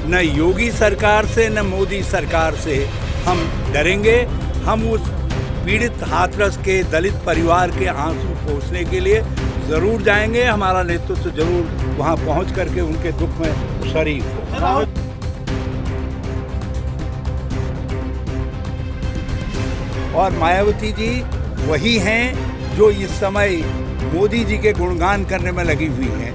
न योगी सरकार से न मोदी सरकार से हम डरेंगे। हम उस पीड़ित हाथरस के दलित परिवार के आंसू पोंछने के लिए ज़रूर जाएंगे। हमारा नेतृत्व जरूर वहां पहुंच करके उनके दुख में शरीक हो। और मायावती जी वही हैं जो इस समय मोदी जी के गुणगान करने में लगी हुई हैं।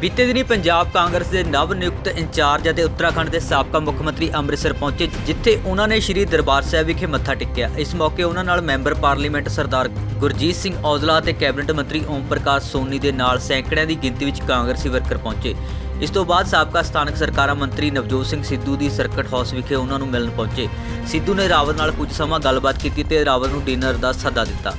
बीते दिनी पंजाब कांग्रेस के नव नियुक्त इंचार्ज ਅਤੇ उत्तराखंड के साबका मुख मंत्री ਅੰਮ੍ਰਿਤਸਰ पहुंचे, जिथे उन्होंने श्री दरबार साहिब विखे मत्था टेकिया। इस मौके उन्होंने नाल मैंबर पार्लीमेंट सरदार गुरजीत सिंह औजला ਅਤੇ कैबिनेट मंत्री ओम प्रकाश सोनी के नाल सैकड़िਆਂ की गिनती में कांग्रेसी वर्कर पहुंचे। इस तो बाद साबका स्थानक सरकारा मंत्री नवजोत सिंह सिद्धू की सर्किट हाउस विखे उन्होंने मिलन पहुंचे। सिद्धू ने रावत नाल कुछ समा गलबात की ते रावत नूं डिनर का सदा दिता,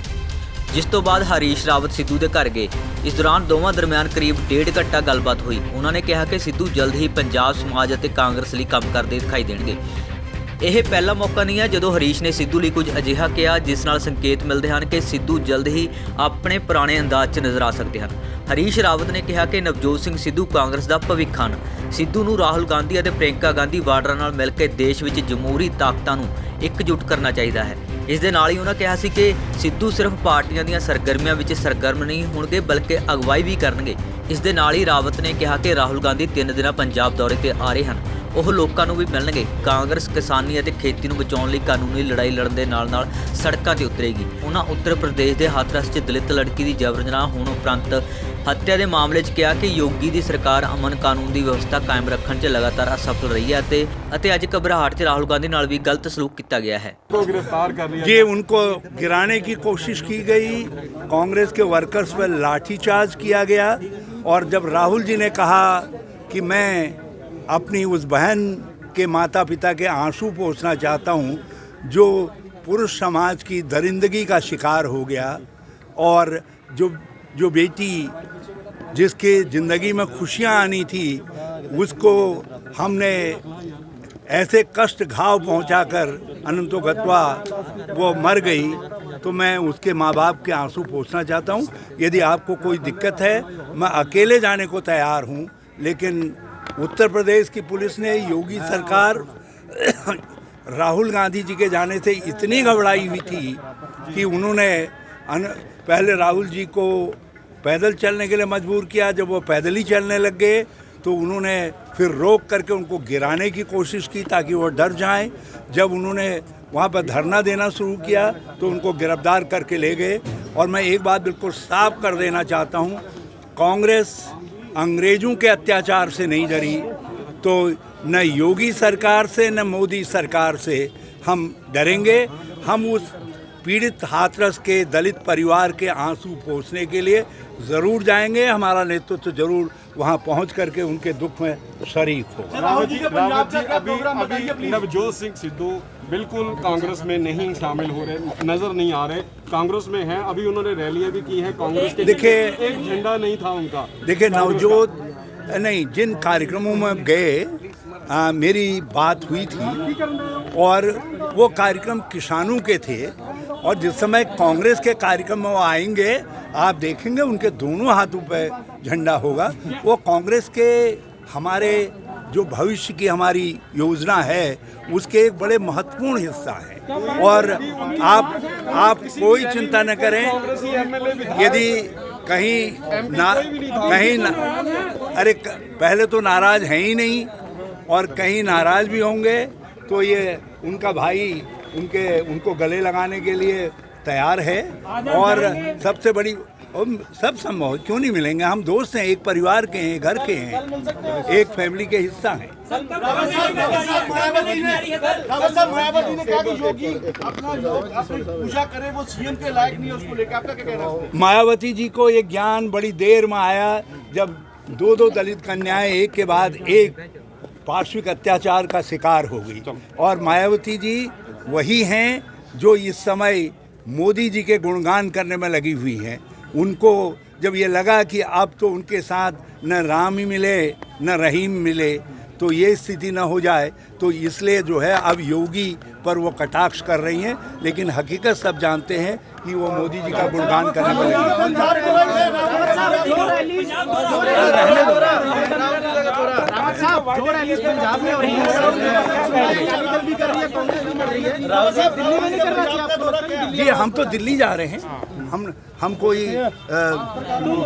जिस तो बाद हरीश रावत सिद्धू के घर गए। इस दौरान दोवां दरमियान करीब 1.5 घंटा गलबात हुई। उन्होंने कहा कि सिद्धू जल्द ही पंजाब समाज और कांग्रेस लिए काम करते दिखाई देंगे। यह पहला मौका नहीं है जो हरीश ने सिद्धू लिए कुछ अजिहा कहा जिस नाल संकेत मिलते हैं कि सिद्धू जल्द ही अपने पुराने अंदाज च नज़र आ सकते हैं। हरीश रावत ने कहा कि नवजोत सिंह सिद्धू कांग्रेस का भविख हैं। सिद्धू नूं राहुल गांधी और प्रियंका गांधी वार्डर नाल मिल के देश में जमहूरी ताकतां नूं एकजुट करना चाहिए है। इस दे नाल ही उन्होंने कहा कि सिद्धू सिर्फ पार्टियां ਦੀਆਂ सरगर्मियां ਵਿੱਚ सरगर्म नहीं होणगे बल्कि अगवाई भी करनगे। इस दे नाल ही रावत ने कहा कि राहुल गांधी 3 दिन पंजाब दौरे ते आ रहे हैं, ਉਹ ਲੋਕਾਂ ਨੂੰ ਵੀ ਮਿਲਣਗੇ। ਕਾਂਗਰਸ ਕਿਸਾਨੀ ਅਤੇ ਖੇਤੀ ਨੂੰ ਬਚਾਉਣ ਲਈ ਕਾਨੂੰਨੀ ਲੜਾਈ ਲੜਨ ਦੇ ਨਾਲ-ਨਾਲ ਸੜਕਾਂ ਤੇ ਉਤਰੇਗੀ। ਉਹਨਾਂ ਉੱਤਰ ਪ੍ਰਦੇਸ਼ ਦੇ ਹਾਥਰਸ 'ਚ ਦਲਿਤ ਲੜਕੀ ਦੀ ਜਬਰ ਜਨਾਹ ਹੋਣ ਉਪਰੰਤ ਹੱਤਿਆ ਦੇ ਮਾਮਲੇ 'ਚ ਕਿਹਾ ਕਿ ਯੋਗੀ ਦੀ ਸਰਕਾਰ ਅਮਨ ਕਾਨੂੰਨ ਦੀ ਵਿਵਸਥਾ ਕਾਇਮ ਰੱਖਣ 'ਚ ਲਗਾਤਾਰ ਅਸਫਲ ਰਹੀ ਹੈ ਅਤੇ ਅੱਜ ਘਬਰਾਹਟ 'ਚ ਰਾਹੁਲ गांधी ਨਾਲ ਵੀ ਗਲਤ ਸਲੂਕ ਕੀਤਾ ਗਿਆ है। ये उनको गिराने की कोशिश की गई, कांग्रेस के वर्कर्स पर लाठीचार्ज किया गया। और जब राहुल जी ने कहा कि मैं अपनी उस बहन के माता पिता के आंसू पोंछना चाहता हूँ जो पुरुष समाज की दरिंदगी का शिकार हो गया, और जो बेटी जिसके ज़िंदगी में खुशियाँ आनी थी उसको हमने ऐसे कष्ट घाव पहुंचाकर अनंतो गत्वा वो मर गई, तो मैं उसके माँ बाप के आंसू पोंछना चाहता हूँ। यदि आपको कोई दिक्कत है मैं अकेले जाने को तैयार हूँ, लेकिन उत्तर प्रदेश की पुलिस ने योगी सरकार राहुल गांधी जी के जाने से इतनी घबराई हुई थी कि उन्होंने पहले राहुल जी को पैदल चलने के लिए मजबूर किया। जब वो पैदल ही चलने लग गए तो उन्होंने फिर रोक करके उनको गिराने की कोशिश की ताकि वो डर जाएं। जब उन्होंने वहाँ पर धरना देना शुरू किया तो उनको गिरफ्तार करके ले गए। और मैं एक बात बिल्कुल साफ कर देना चाहता हूँ, कांग्रेस अंग्रेज़ों के अत्याचार से नहीं डरी, तो न योगी सरकार से न मोदी सरकार से हम डरेंगे। हम उस पीड़ित हाथरस के दलित परिवार के आंसू पोंछने के लिए ज़रूर जाएंगे। हमारा नेतृत्व जरूर वहां पहुंच करके उनके दुख में शरीक होगा। रावत जी अभी नवजोत सिंह सिद्धू बिल्कुल कांग्रेस में नहीं शामिल हो रहे, नजर नहीं आ रहे, कांग्रेस में हैं। अभी उन्होंने रैलियां भी की हैं कांग्रेस के। देखिए एक झंडा नहीं था उनका। देखिए नवजोत नहीं, जिन कार्यक्रमों में गए मेरी बात हुई थी और वो कार्यक्रम किसानों के थे, और जिस समय कांग्रेस के कार्यक्रम में वो आएंगे आप देखेंगे उनके दोनों हाथों पे झंडा होगा। वो कांग्रेस के हमारे जो भविष्य की हमारी योजना है उसके एक बड़े महत्वपूर्ण हिस्सा है। और आप कोई चिंता न करें, यदि अरे पहले तो नाराज हैं ही नहीं, और कहीं नाराज भी होंगे तो ये उनका भाई उनको गले लगाने के लिए तैयार है। और सबसे बड़ी सब संभव क्यों नहीं मिलेंगे, हम दोस्त हैं, एक परिवार के हैं, घर के हैं, एक फैमिली के हिस्सा हैं। मायावती ने कहा कि योगी अपनी पूजा करे, वो सीएम के लायक नहीं है, उसको लेकर आपका क्या कहना है? मायावती जी को ये ज्ञान बड़ी देर में आया जब 2 दलित कन्याएं एक के बाद एक पार्श्विक अत्याचार का शिकार हो गई। और मायावती जी वही हैं जो इस समय मोदी जी के गुणगान करने में लगी हुई हैं। उनको जब ये लगा कि अब तो उनके साथ न राम ही मिले न रहीम मिले, तो ये स्थिति न हो जाए, तो इसलिए जो है अब योगी पर वो कटाक्ष कर रही हैं, लेकिन हकीकत सब जानते हैं कि वो मोदी जी का गुणगान करने वाले जी। हम तो दिल्ली जा रहे हैं, हम कोई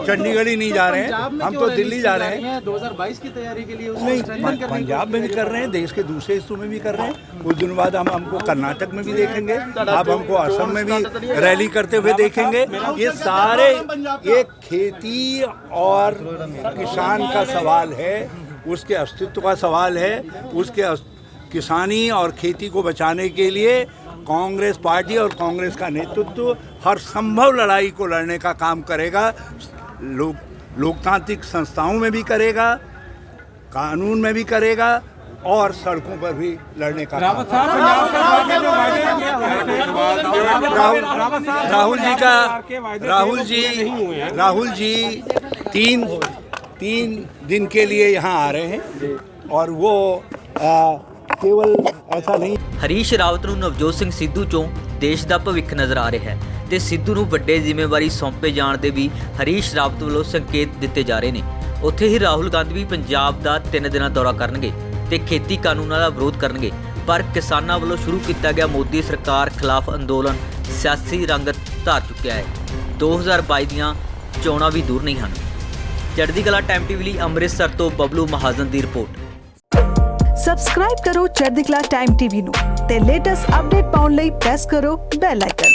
चंडीगढ़ ही नहीं जा रहे हैं, हम तो दिल्ली जा रहे हैं 2022 की तैयारी के लिए। नहीं, पंजाब में भी कर रहे हैं, देश के दूसरे हिस्सों में भी कर रहे हैं। कुछ दिन बाद हम हमको कर्नाटक में भी देखेंगे, आप हमको असम में भी रैली करते हुए देखेंगे। ये सारे एक खेती और किसान का सवाल है, उसके अस्तित्व का सवाल है। उसके किसानी और खेती को बचाने के लिए कांग्रेस पार्टी और कांग्रेस का नेतृत्व हर संभव लड़ाई को लड़ने का काम करेगा। लोकतांत्रिक संस्थाओं में भी करेगा, कानून में भी करेगा और सड़कों पर भी लड़ने का काम। राहुल जी तीन दिन के लिए यहाँ आ रहे हैं और वो केवल ऐसा नहीं। ਹਰੀਸ਼ ਰਾਵਤ ਨੂੰ ਨਵਜੋਤ ਸਿੰਘ ਸਿੱਧੂ ਚੋਂ ਦੇਸ਼ ਦਾ ਭਵਿੱਖ ਨਜ਼ਰ ਆ ਰਿਹਾ ਹੈ ਤੇ ਸਿੱਧੂ ਨੂੰ ਵੱਡੇ ਜ਼ਿੰਮੇਵਾਰੀ ਸੌਂਪੇ ਜਾਣ ਦੇ ਵੀ ਹਰੀਸ਼ ਰਾਵਤ ਵੱਲੋਂ ਸੰਕੇਤ ਦਿੱਤੇ ਜਾ ਰਹੇ ਨੇ। ਉੱਥੇ ਹੀ ਰਾਹੁਲ ਗਾਂਧੀ ਵੀ ਪੰਜਾਬ ਦਾ 3 ਦਿਨਾਂ ਦੌਰਾ ਕਰਨਗੇ ਤੇ ਖੇਤੀ ਕਾਨੂੰਨਾਂ ਦਾ ਵਿਰੋਧ ਕਰਨਗੇ। ਪਰ ਕਿਸਾਨਾਂ ਵੱਲੋਂ ਸ਼ੁਰੂ ਕੀਤਾ ਗਿਆ ਮੋਦੀ ਸਰਕਾਰ ਖਿਲਾਫ ਅੰਦੋਲਨ ਸਿਆਸੀ ਰੰਗ ਧਾਰ ਚੁੱਕਿਆ ਹੈ। 2022 ਦੀਆਂ ਚੋਣਾਂ ਵੀ ਦੂਰ ਨਹੀਂ ਹਨ। ਚੜ੍ਹਦੀ ਕਲਾ ਟਾਈਮ ਟੀਵੀ ਲਈ ਅੰਮ੍ਰਿਤਸਰ ਤੋਂ ਬਬਲੂ ਮਹਾਜਨ ਦੀ ਰਿਪੋਰਟ। ਸਬਸਕ੍ਰਾਈਬ ਕਰੋ ਚੜ੍ਹਦੀ ਕਲਾ ਟਾਈਮ ਟੀਵੀ ਨੂੰ ਤੇ ਲੇਟੈਸਟ ਅਪਡੇਟ ਪਾਉਣ ਲਈ ਪ੍ਰੈਸ ਕਰੋ ਬੈਲ ਆਈਕਨ।